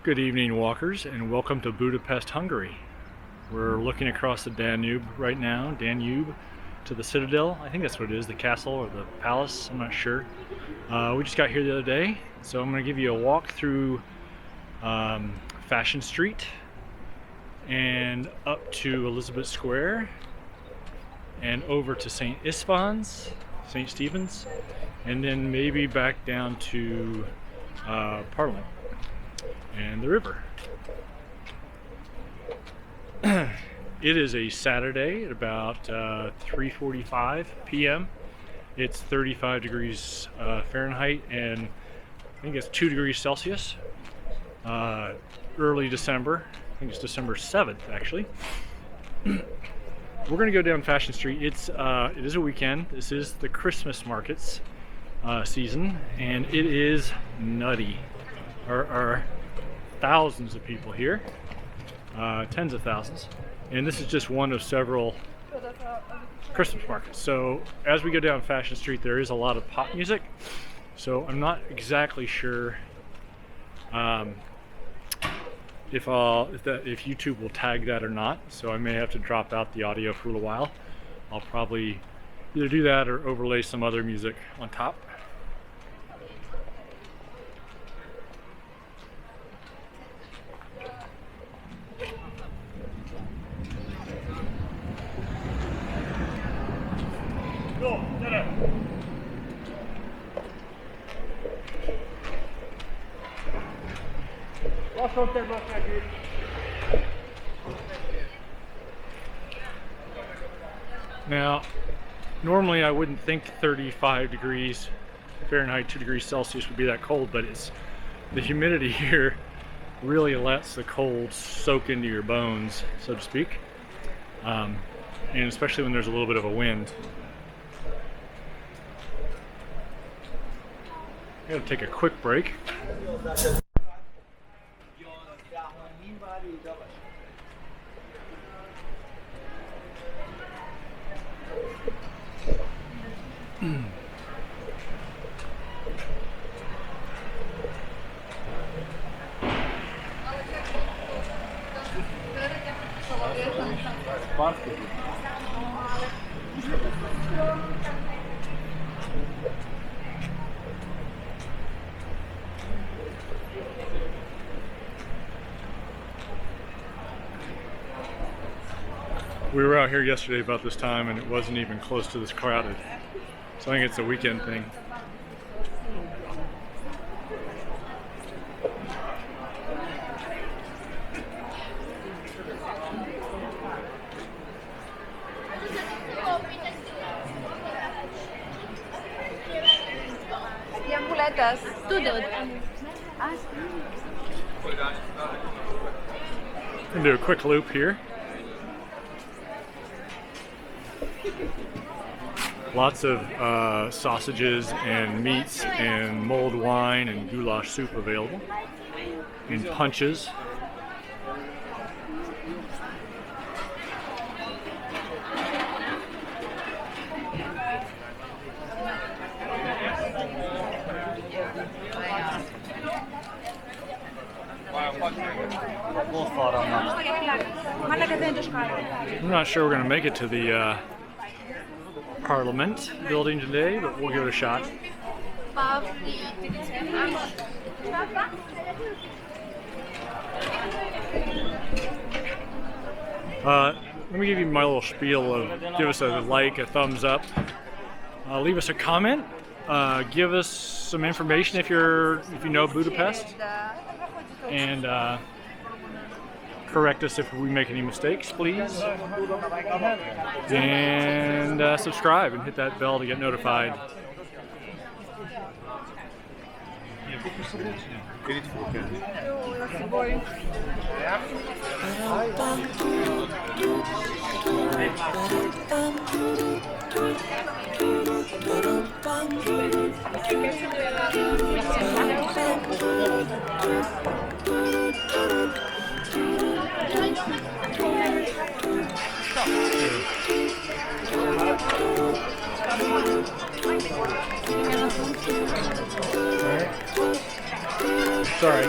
Good evening, walkers, and welcome to Budapest, Hungary. We're looking across the Danube right now, Danube, to the Citadel. I think that's what it is, the castle or the palace, I'm not sure. We just got here the other day, so I'm going to give you a walk through Fashion Street and up to Elizabeth Square and over to St. Stephen's, and then maybe back down to Parliament and the river. It is a Saturday at about 3:45 p.m. It's 35 degrees Fahrenheit and I think it's 2 degrees Celsius. Early December. I think it's December 7th actually. We're going to go down Fashion Street. It is a weekend. This is the Christmas markets season, and it is nutty. There are thousands of people here, tens of thousands, and this is just one of several Christmas markets. So as we go down Fashion Street, there is a lot of pop music, so I'm not exactly sure if YouTube will tag that or not, so I may have to drop out the audio for a little while. I'll probably either do that or overlay some other music on top. Now, normally I wouldn't think 35 degrees Fahrenheit, 2 degrees Celsius would be that cold, but the humidity here really lets the cold soak into your bones, so to speak, and especially when there's a little bit of a wind. I'm going to take a quick break. We were out here yesterday about this time and it wasn't even close to this crowded. So I think it's a weekend thing. I'm gonna do a quick loop here. Lots of sausages and meats and mulled wine and goulash soup available, and punches. I'm not sure we're going to make it to the Parliament building today, but we'll give it a shot. Let me give you my little spiel of give us a like, a thumbs up, leave us a comment, give us some information if you know Budapest, and correct us if we make any mistakes, please. And subscribe and hit that bell to get notified. Sorry.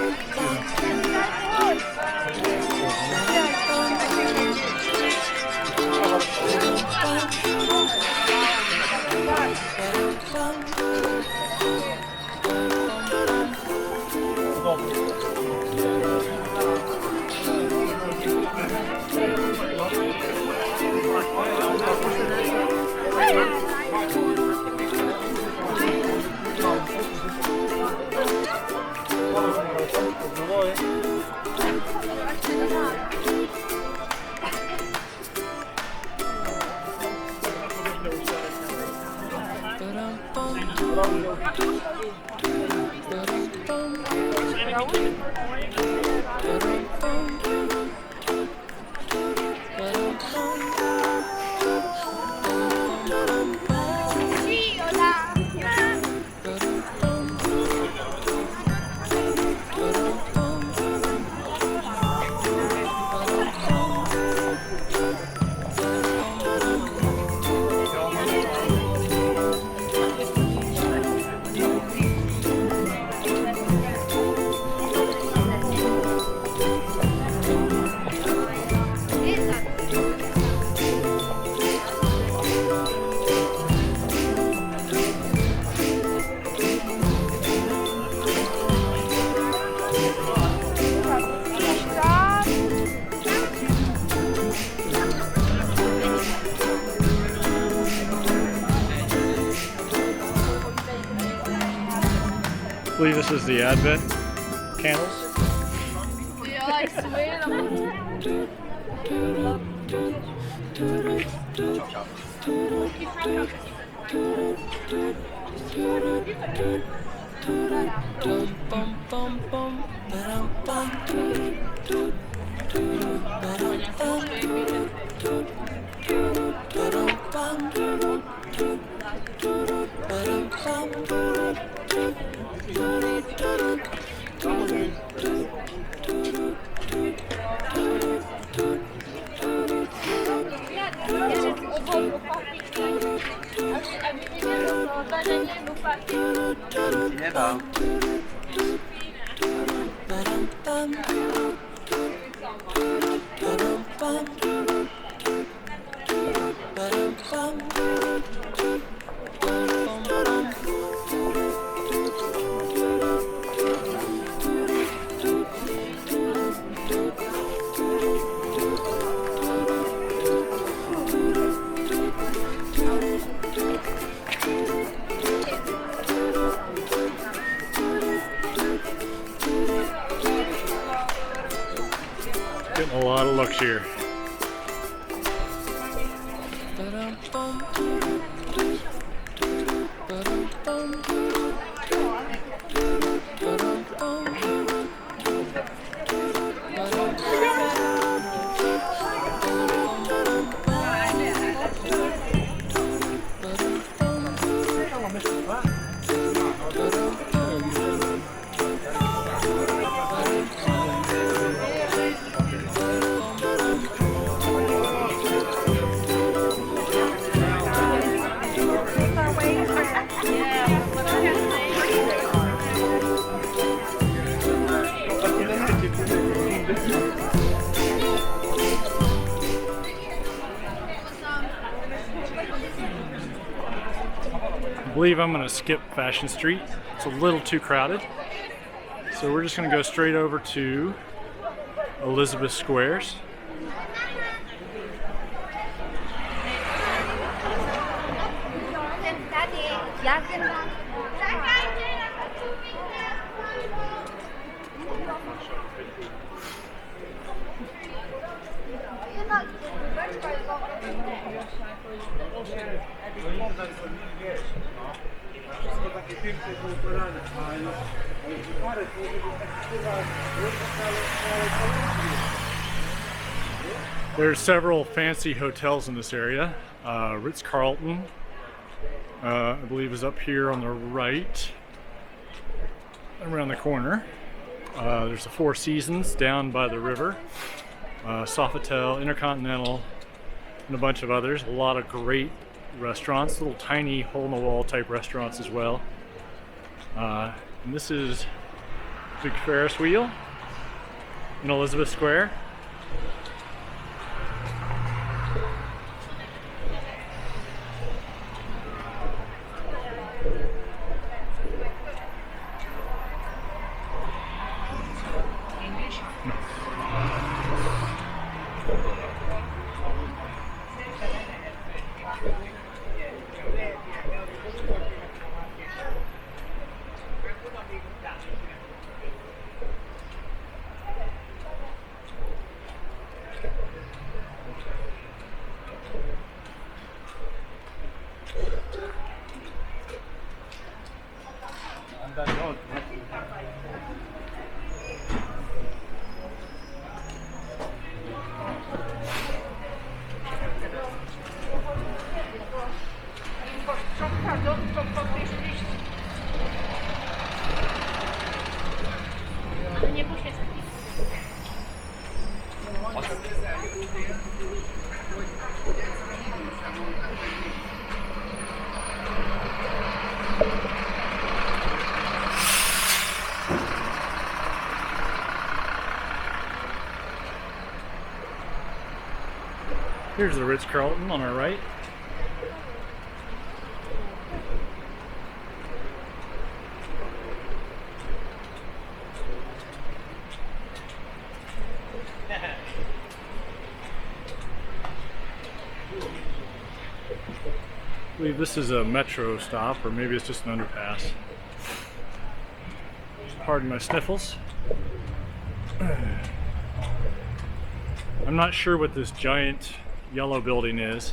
I believe this is the Advent candles. Yeah, I swear. Getting a lot of looks here. I believe I'm going to skip Fashion Street. It's a little too crowded. So we're just going to go straight over to Elizabeth Squares. There's several fancy hotels in this area. Ritz-Carlton, I believe, is up here on the right, around the corner. There's the Four Seasons down by the river, Sofitel, Intercontinental, and a bunch of others. A lot of great restaurants, little tiny hole-in-the-wall type restaurants as well. And this is big Ferris wheel in Elizabeth Square. Here's the Ritz-Carlton on our right. I believe this is a metro stop, or maybe it's just an underpass. Pardon my sniffles. I'm not sure what this giant yellow building is.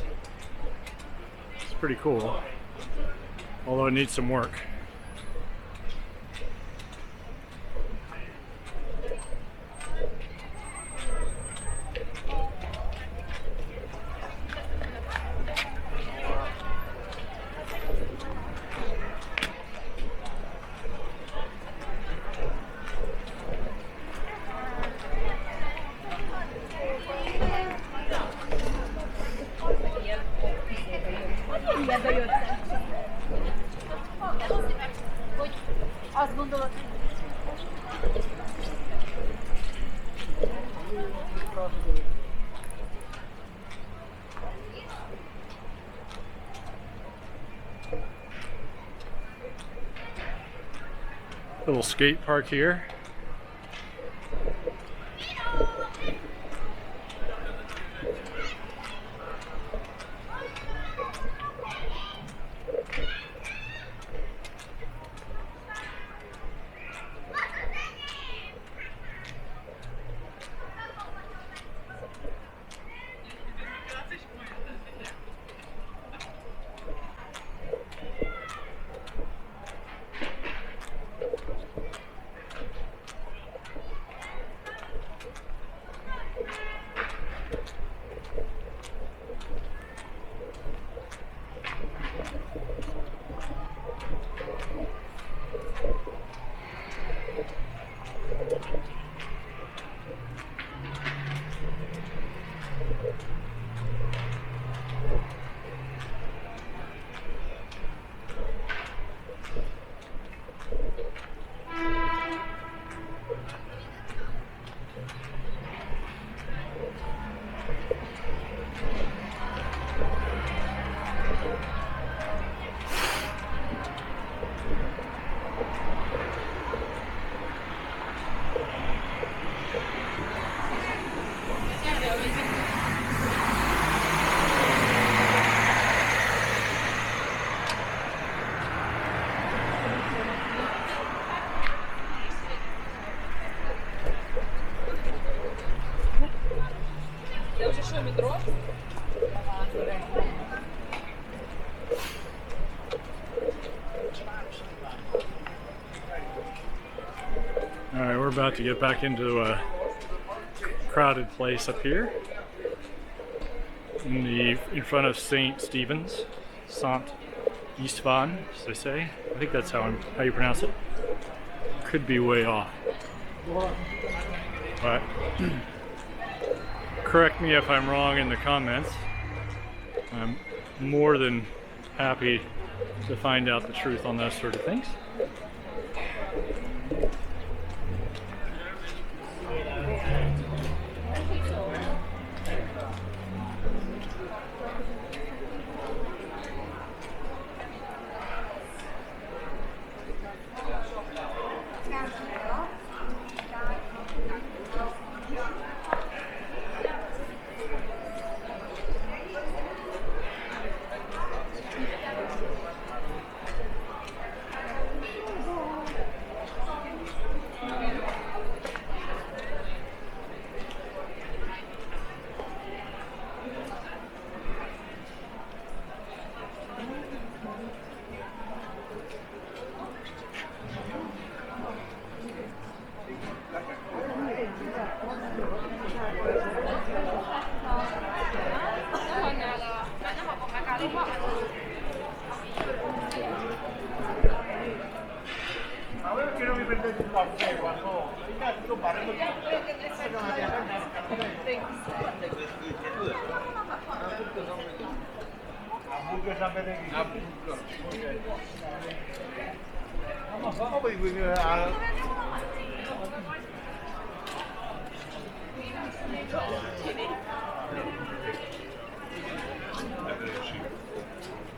It's pretty cool, although it needs some work. Little skate park here. Alright, we're about to get back into a crowded place up here in front of St. Stephen's, Sant Istvan, as they say. I think that's how you pronounce it. Could be way off. But correct me if I'm wrong in the comments. I'm more than happy to find out the truth on those sort of things.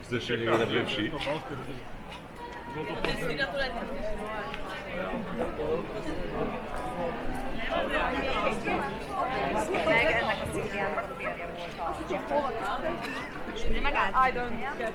Közösségi nem sík. Meg ennek a Szilviának a férje volt a... Megállt? I don't get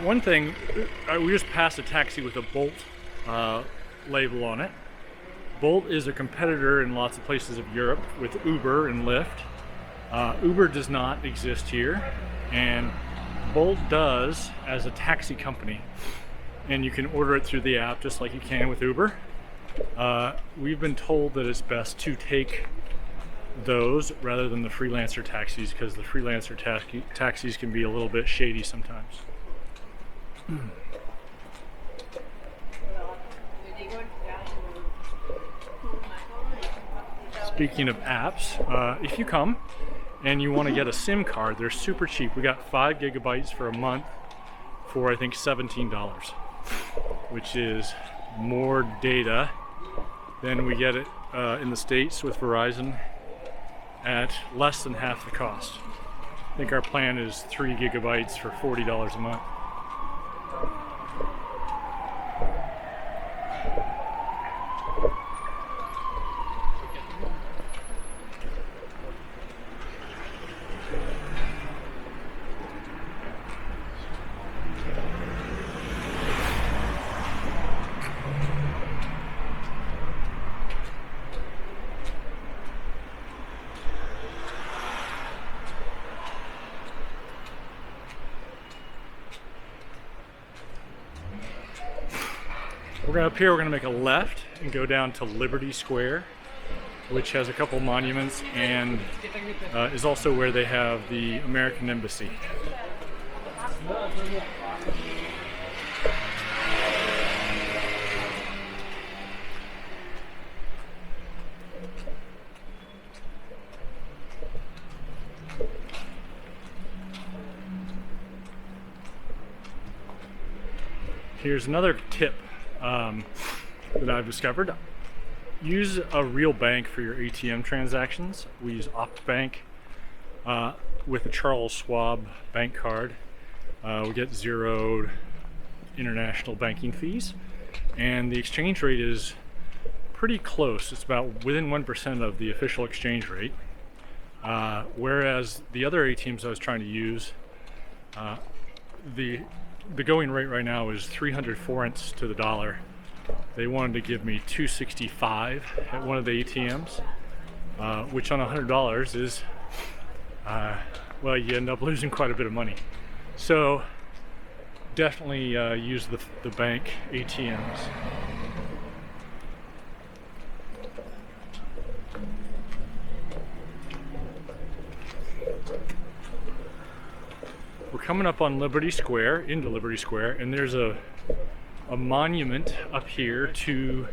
One thing, we just passed a taxi with a Bolt label on it. Bolt is a competitor in lots of places of Europe with Uber and Lyft. Uber does not exist here, and Bolt does as a taxi company. And you can order it through the app just like you can with Uber. We've been told that it's best to take those rather than the freelancer taxis because the freelancer taxis can be a little bit shady sometimes. Speaking of apps, if you come and you want to get a SIM card, they're super cheap. We got 5 gigabytes for a month for I think $17, which is more data than we get it in the States with Verizon at less than half the cost. I think our plan is 3 gigabytes for $40 a month. Up here, we're going to make a left and go down to Liberty Square, which has a couple monuments and is also where they have the American Embassy. Here's another tip that I've discovered. Use a real bank for your ATM transactions. We use OptBank with a Charles Schwab bank card. We get 0 international banking fees, and the exchange rate is pretty close. It's about within 1% of the official exchange rate. Whereas the other ATMs I was trying to use, the going rate right now is 300 forints to the dollar. They wanted to give me 265 at one of the ATMs, which on $100 is, well, you end up losing quite a bit of money. So definitely use the bank ATMs. We're coming up on Liberty Square, into Liberty Square, and there's a monument up here to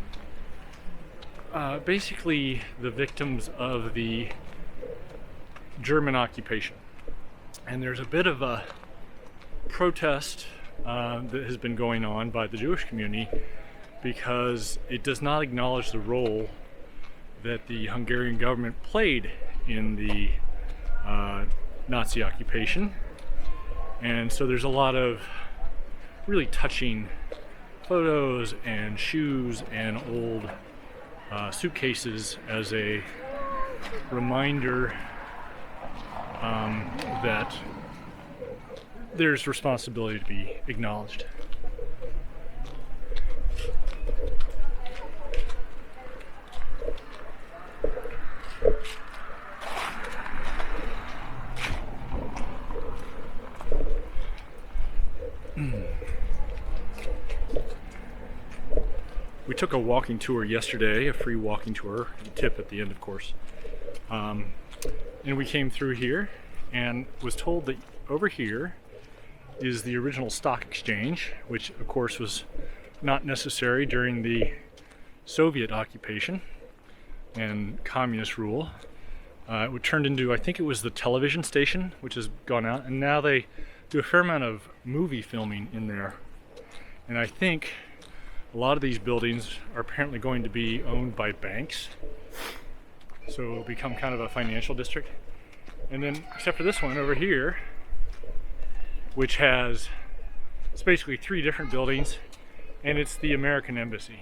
basically the victims of the German occupation. And there's a bit of a protest that has been going on by the Jewish community because it does not acknowledge the role that the Hungarian government played in the Nazi occupation. And so there's a lot of really touching photos and shoes and old suitcases as a reminder that there's responsibility to be acknowledged. We took a walking tour yesterday, a free walking tour, tip at the end of course. And we came through here and was told that over here is the original stock exchange, which of course was not necessary during the Soviet occupation and communist rule. It turned into, I think it was the television station, which has gone out, and now they do a fair amount of movie filming in there. And I think a lot of these buildings are apparently going to be owned by banks, so it'll become kind of a financial district. And then, except for this one over here, which has, it's basically 3 different buildings, and it's the American Embassy.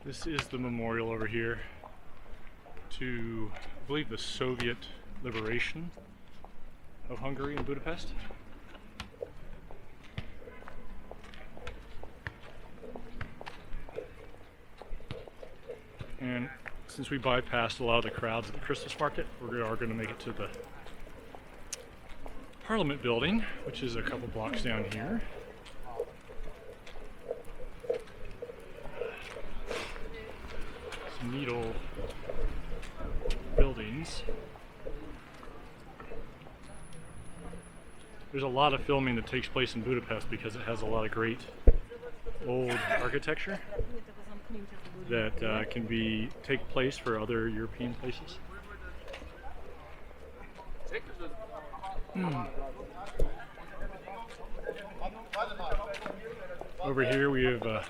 This is the memorial over here to, I believe, the Soviet liberation of Hungary and Budapest. And since we bypassed a lot of the crowds at the Christmas market, we are going to make it to the Parliament Building, which is a couple blocks down here. Some neat old buildings. There's a lot of filming that takes place in Budapest because it has a lot of great old architecture that can take place for other European places. Over here we have a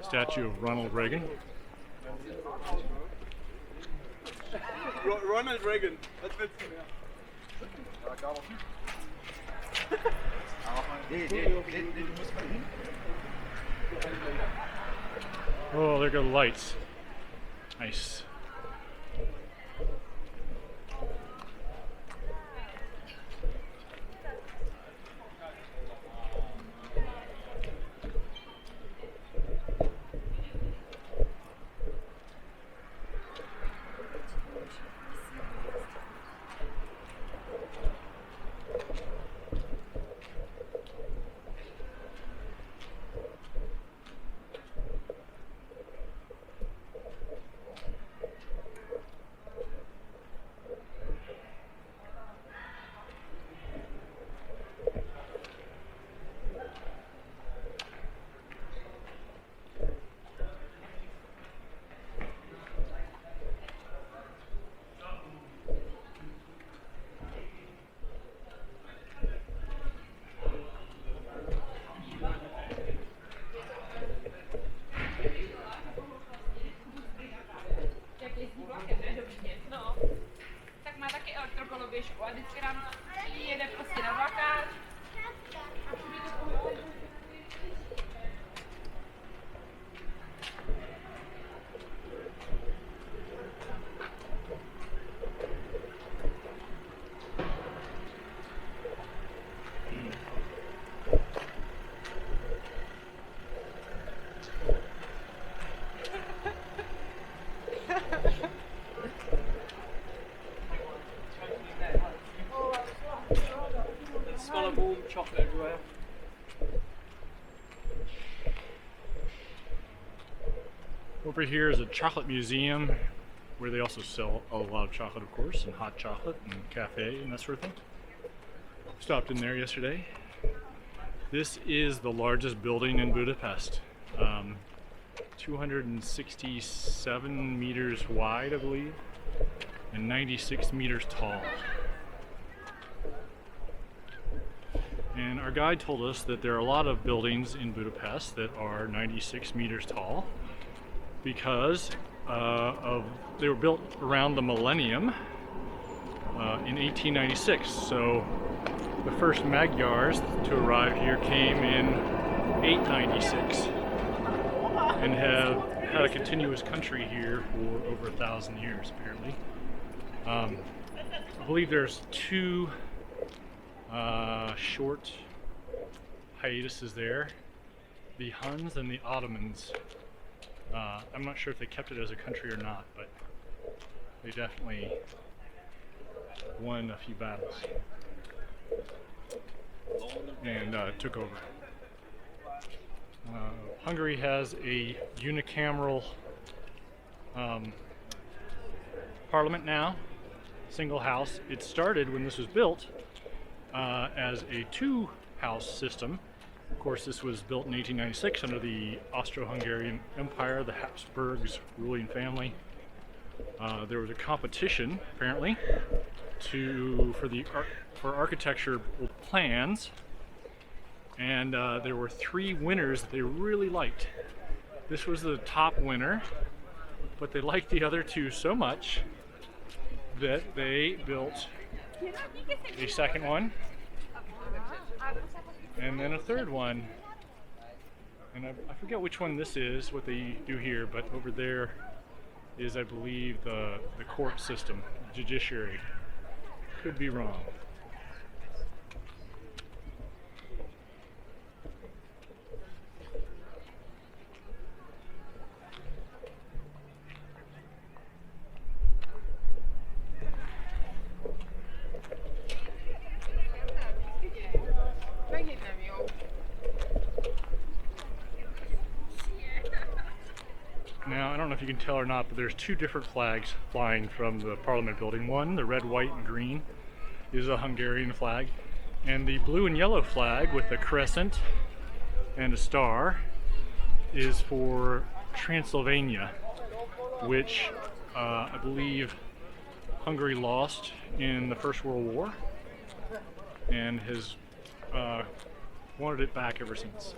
statue of Ronald Reagan. Ronald Reagan. Oh, there go the lights. Nice. Smell of warm chocolate everywhere. Over here is a chocolate museum where they also sell a lot of chocolate, of course, and hot chocolate and cafe and that sort of thing. Stopped in there yesterday. This is the largest building in Budapest. 267 meters wide, I believe, and 96 meters tall. And our guide told us that there are a lot of buildings in Budapest that are 96 meters tall because they were built around the millennium in 1896. So the first Magyars to arrive here came in 896 and have had a continuous country here for over 1,000 years, apparently. I believe there's two short hiatuses there, the Huns and the Ottomans. I'm not sure if they kept it as a country or not, but they definitely won a few battles and took over. Hungary has a unicameral parliament now, single house. It started when this was built as a two-house system. Of course, this was built in 1896 under the Austro-Hungarian Empire, the Habsburgs ruling family. There was a competition, apparently, for architecture plans, and there were three winners that they really liked. This was the top winner, but they liked the other two so much that they built a second one, and then a third one. And I forget which one this is, what they do here, but over there is, I believe, the court system, judiciary. Could be wrong. Now, I don't know if you can tell or not, but there's two different flags flying from the Parliament building. One, the red, white, and green, is a Hungarian flag, and the blue and yellow flag with a crescent and a star is for Transylvania, which I believe Hungary lost in the First World War and has wanted it back ever since.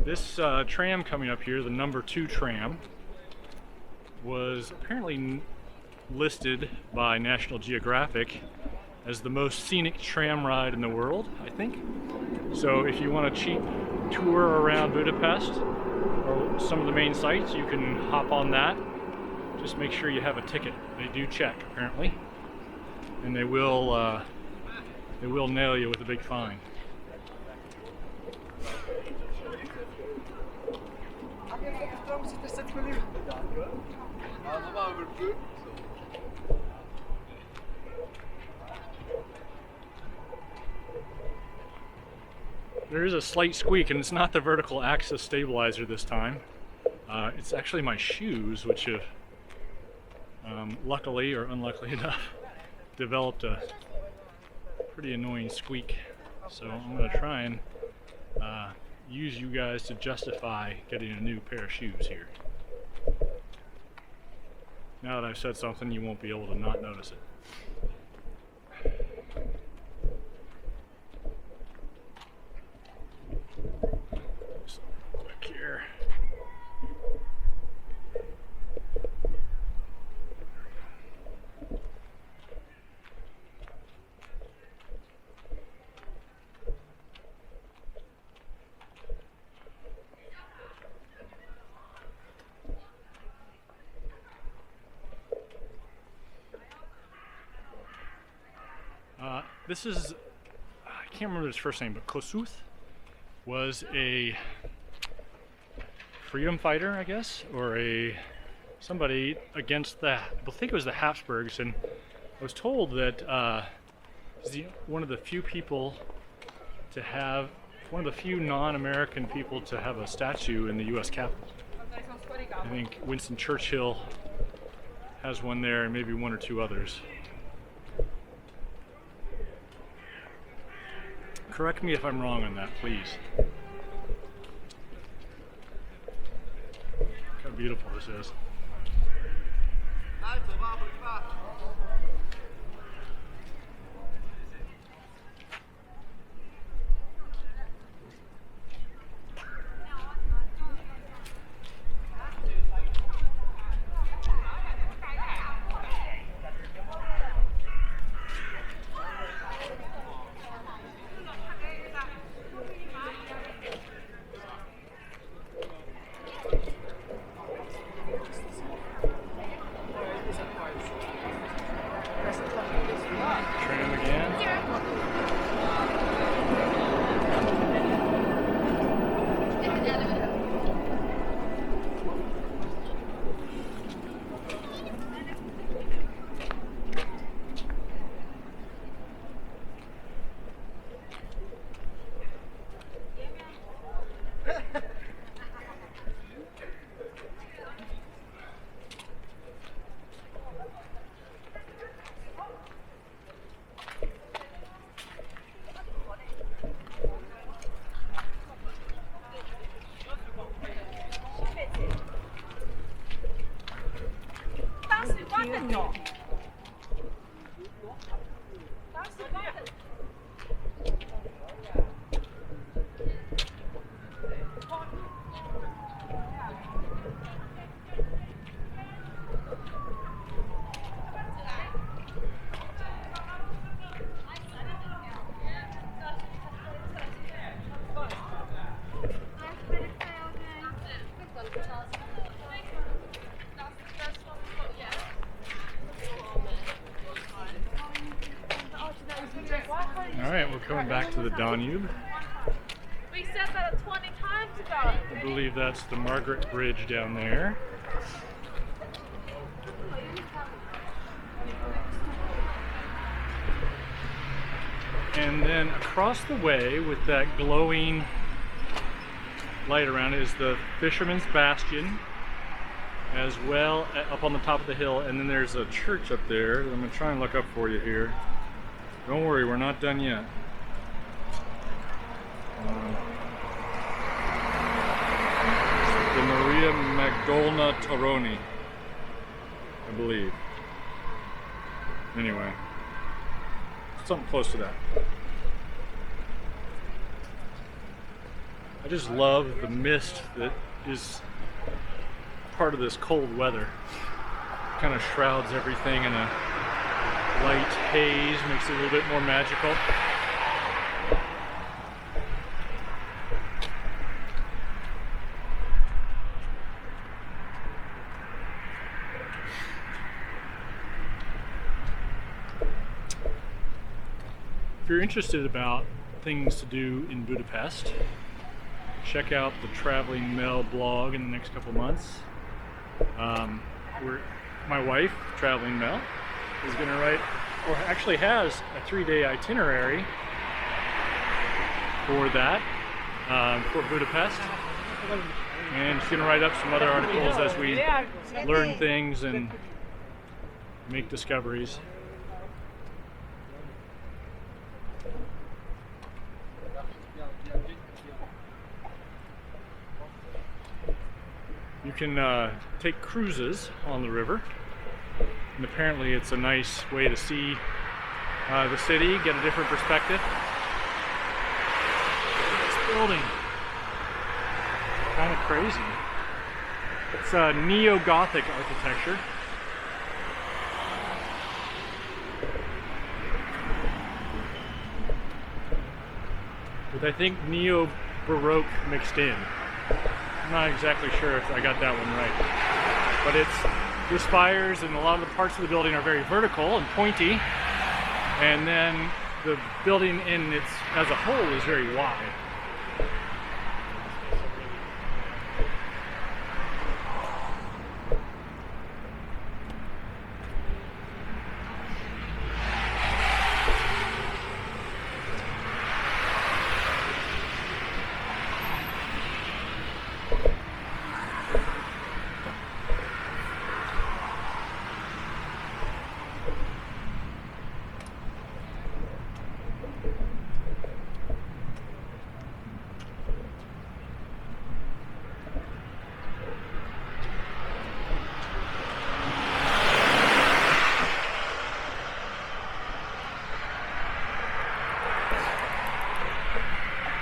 This tram coming up here, the number 2 tram, was apparently listed by National Geographic as the most scenic tram ride in the world, I think. So if you want a cheap tour around Budapest or some of the main sites, you can hop on that. Just make sure you have a ticket. They do check, apparently, and they will nail you with a big fine. There is a slight squeak, and it's not the vertical axis stabilizer this time. It's actually my shoes, which have luckily or unluckily enough developed a pretty annoying squeak. So I'm going to try and use you guys to justify getting a new pair of shoes here. Now that I've said something, you won't be able to not notice it. So, back here. This is, I can't remember his first name, but Kossuth was a freedom fighter, I guess, or somebody against the, I think it was the Habsburgs, and I was told that he's one of the few people to have, one of the few non-American people to have a statue in the U.S. Capitol. I think Winston Churchill has one there, and maybe one or two others. Correct me if I'm wrong on that, please. Look how beautiful this is. Tram again. All right, we're coming back to the Danube. We said that 20 times ago. I believe that's the Margaret Bridge down there. And then across the way with that glowing light around it is the Fisherman's Bastion, as well up on the top of the hill. And then there's a church up there that I'm going to try and look up for you here. Don't worry, we're not done yet. The Maria Magdalena Toroni, I believe. Anyway, something close to that. I just love the mist that is part of this cold weather. Kind of shrouds everything in a light haze, makes it a little bit more magical. If you're interested about things to do in Budapest, check out the Traveling Mel blog in the next couple months. My wife, Traveling Mel, is going to write, or actually has a 3-day itinerary for that, for Budapest. And she's going to write up some other articles as we learn things and make discoveries. You can take cruises on the river, and apparently it's a nice way to see the city, get a different perspective. This building, kind of crazy. It's neo-Gothic architecture. With I think neo-Baroque mixed in. I'm not exactly sure if I got that one right. But the spires and a lot of the parts of the building are very vertical and pointy. And then the building in its as a whole is very wide.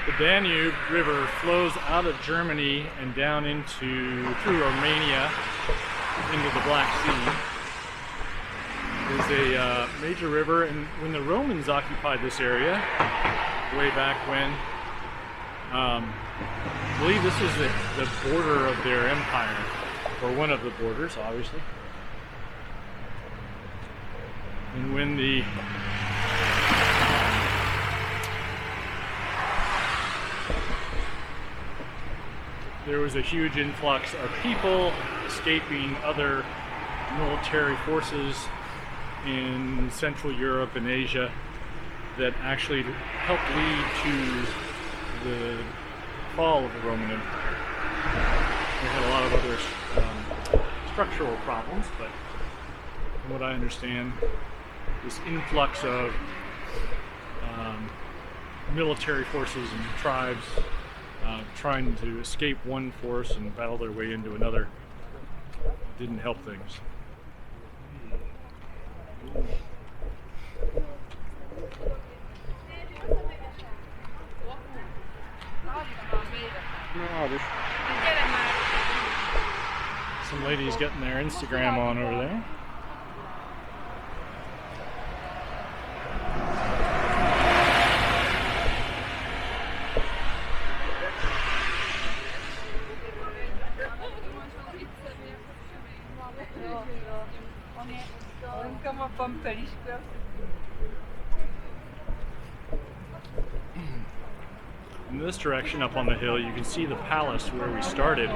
The Danube River flows out of Germany and down through Romania into the Black Sea. It is a major river, and when the Romans occupied this area, way back when, I believe this was the border of their empire, or one of the borders, obviously. And when there was a huge influx of people escaping other military forces in Central Europe and Asia that actually helped lead to the fall of the Roman Empire. They had a lot of other structural problems, but from what I understand, this influx of military forces and tribes trying to escape one force and battle their way into another didn't help things. Some ladies getting their Instagram on over there. In this direction up on the hill, you can see the palace where we started.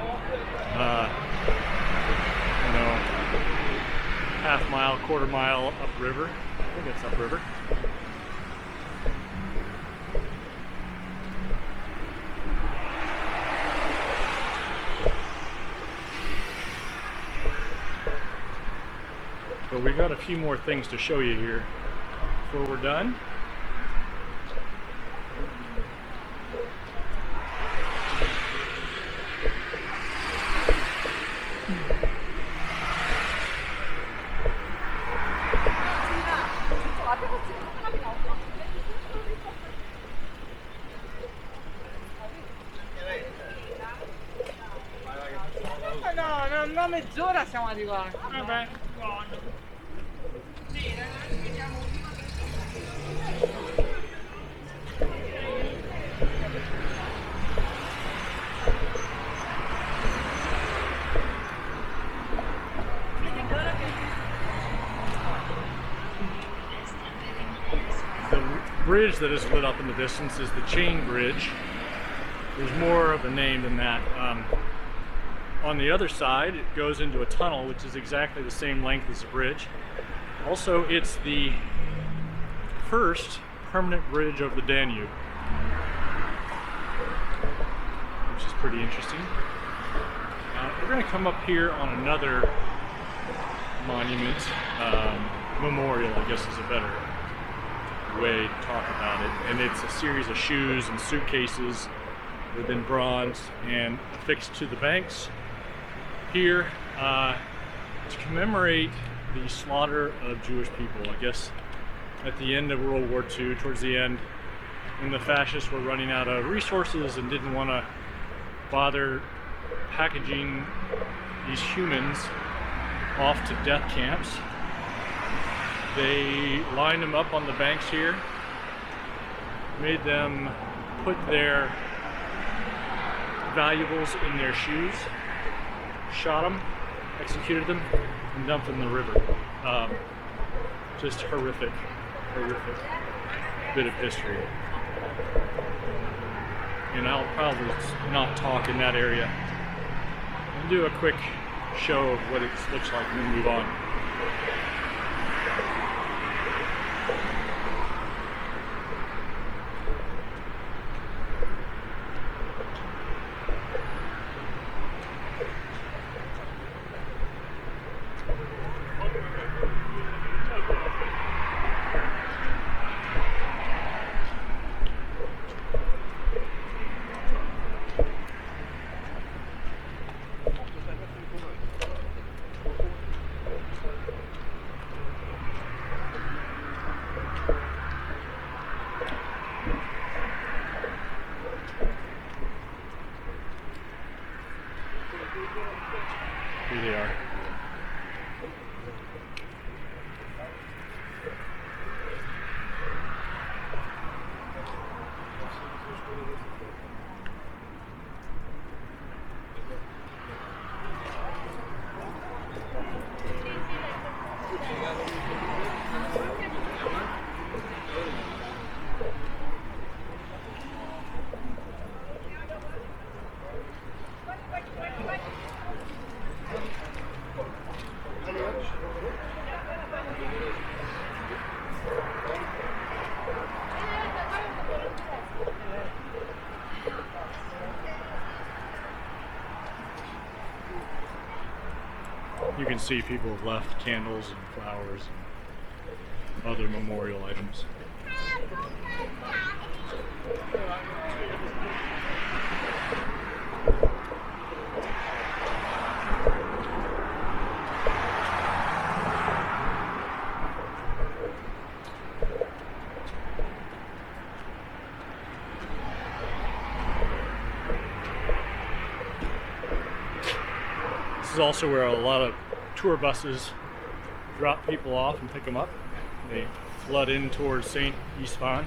Half mile, quarter mile upriver. I think it's upriver. But we got a few more things to show you here before we're done. No, mezz'ora siamo arrivati. Vabbè. The bridge that is lit up in the distance is the chain bridge. There's more of a name than that. On the other side, it goes into a tunnel, which is exactly the same length as the bridge. Also, it's the first permanent bridge of the Danube, which is pretty interesting. We're going to come up here on another monument, memorial, I guess is a better way to talk about it. And it's a series of shoes and suitcases that have been bronzed and affixed to the banks here to commemorate the slaughter of Jewish people. I guess at the end of World War II, towards the end, when the fascists were running out of resources and didn't want to bother packaging these humans off to death camps, they lined them up on the banks here, made them put their valuables in their shoes, shot them, executed them, and dumped them in the river. Just horrific, horrific. bit of history. And I'll probably not talk in that area. I'll do a quick show of what it looks like and then move on. Here they are. You can see people have left candles and flowers and other memorial items. This is also where a lot of tour buses drop people off and pick them up. They flood in towards St. Istvan.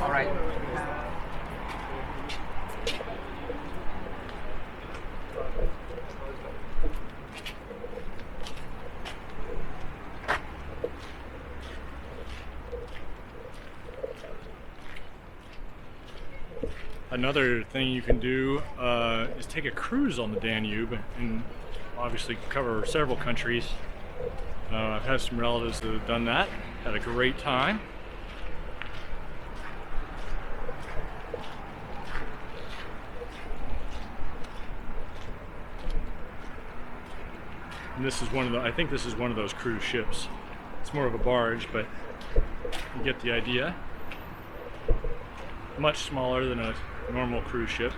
All right. Another thing you can do is take a cruise on the Danube and obviously cover several countries. I've had some relatives that have done that, had a great time. And this is one of the, I think this is one of those cruise ships. It's more of a barge, but you get the idea. Much smaller than a normal cruise ship.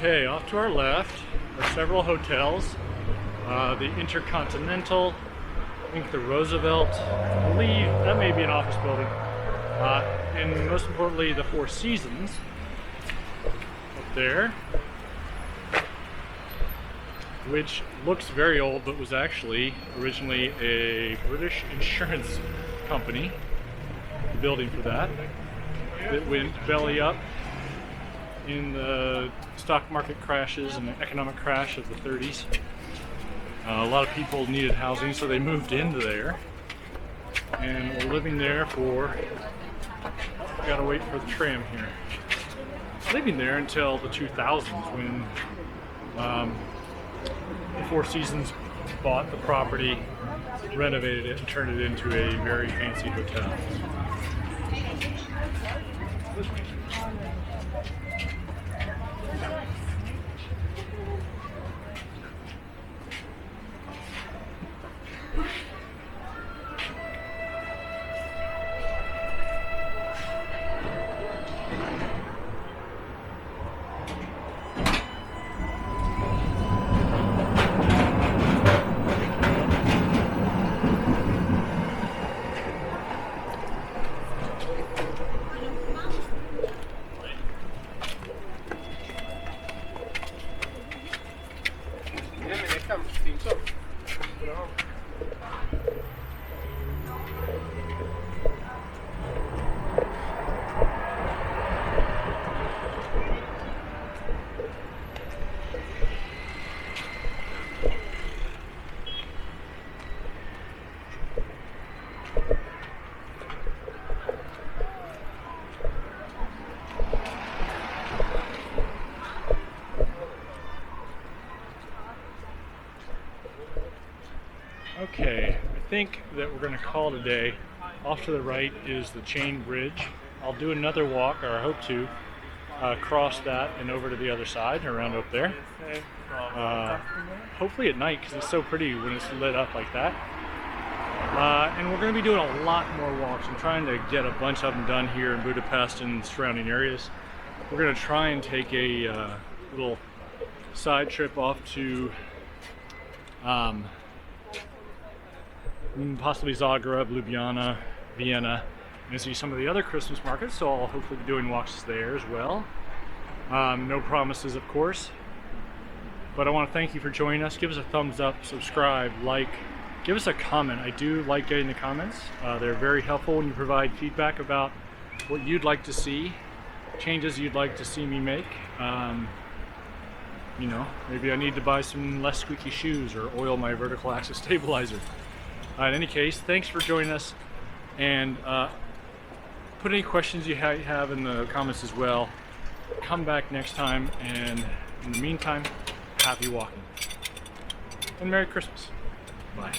Okay, off to our left are several hotels. The Intercontinental, I think the Roosevelt, I believe that may be an office building. And most importantly, the Four Seasons up there, which looks very old but was actually originally a British insurance company, the building for that. It went belly up in the stock market crashes and the economic crash of the 30s. A lot of people needed housing, so they moved into there and were living there for, gotta wait for the tram here, living there until the 2000s when the Four Seasons bought the property, renovated it, and turned it into a very fancy hotel. Okay, I think that we're going to call today. Off to the right is the chain bridge. I'll do another walk, or I hope to, cross that and over to the other side, around up there. Hopefully at night, because it's so pretty when it's lit up like that. And we're going to be doing a lot more walks. I'm trying to get a bunch of them done here in Budapest and surrounding areas. We're going to try and take a little side trip off to possibly Zagreb, Ljubljana, Vienna, and see some of the other Christmas markets, so I'll hopefully be doing walks there as well. No promises, of course, but I want to thank you for joining us. Give us a thumbs up, subscribe, like, give us a comment. I do like getting the comments. They're very helpful when you provide feedback about what you'd like to see, changes you'd like to see me make. You know, maybe I need to buy some less squeaky shoes or oil my vertical axis stabilizer. In any case, thanks for joining us, and put any questions you have in the comments as well. Come back next time, and in the meantime, happy walking and Merry Christmas. Bye.